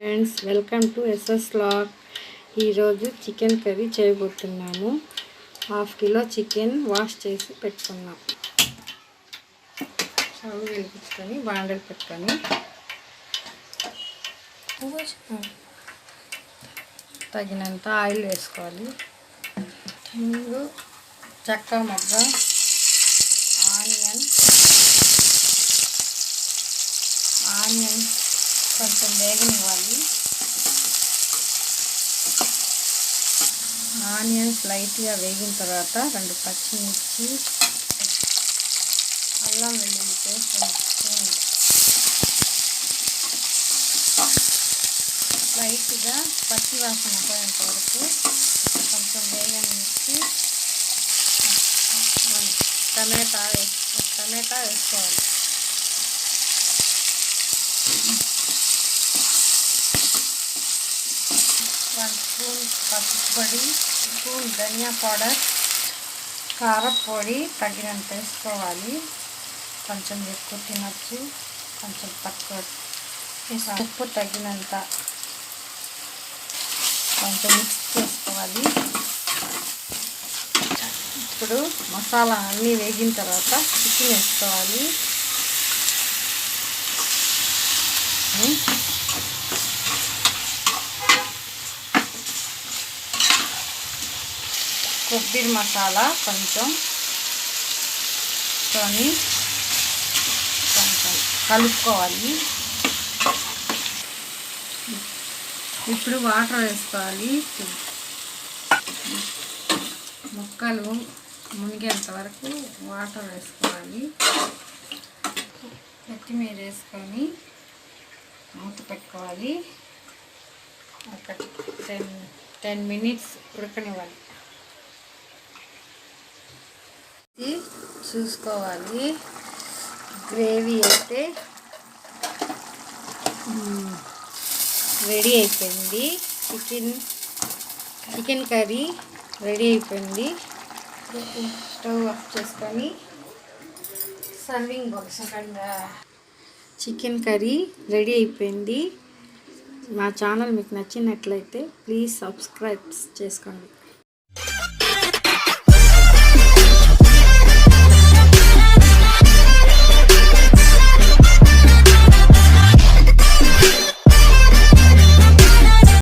Friends, welcome to SS log. ఈరోజు chicken curry చేయబోతున్నాను. 1/2 kilo chicken wash చేసి పెట్టుకున్నాం. స్టవ్ వెలిగించుకొని బాండలు పెట్టుకొని తగినంత ఆయిల్ వేసుకోవాలి. ఇంగు, చెక్క మొగ్గ, ఆనియన్ కొంచెం వేగనివ్వాలి. ఆనియన్స్ లైట్గా వేగిన తర్వాత 2 పచ్చిమిర్చి, అల్లం వెల్లుల్లి పేస్ట్ 2 స్పూన్లు లైట్గా పచ్చి వాసన పోయేంత వరకు కొంచెం వేగనిచ్చి టమాటా వేసుకోవాలి. 1 స్పూన్ పసుపు పొడి, స్పూన్ ధనియా పౌడర్, కారపొడి తగినంత వేసుకోవాలి. కొంచెం ఎక్కువ తినచ్చు, కొంచెం తక్కువ. ఉప్పు తగినంత కొంచెం మిక్స్ చేసుకోవాలి. ఇప్పుడు మసాలా అన్నీ వేగిన తర్వాత చికెన్ వేసుకోవాలి. కొబ్బరి మసాలా కొంచెం కలుపుకోవాలి. ఇప్పుడు వాటర్ వేసుకోవాలి. ముక్కలు మునిగేంత వరకు వాటర్ వేసుకోవాలి. కొత్తిమీర వేసుకొని మూత పెట్టుకోవాలి. ఒక 10 మినిట్స్ ఉడకనివ్వాలి. చూసుకోవాలి. గ్రేవీ అయితే రెడీ అయిపోయింది. చికెన్ కర్రీ రెడీ అయిపోయింది. స్టవ్ ఆఫ్ చేసుకొని serving box. Chicken curry ready అయిపోయింది. మా ఛానల్ మీకు నచ్చినట్లయితే ప్లీజ్ సబ్స్క్రైబ్ చేసుకోండి.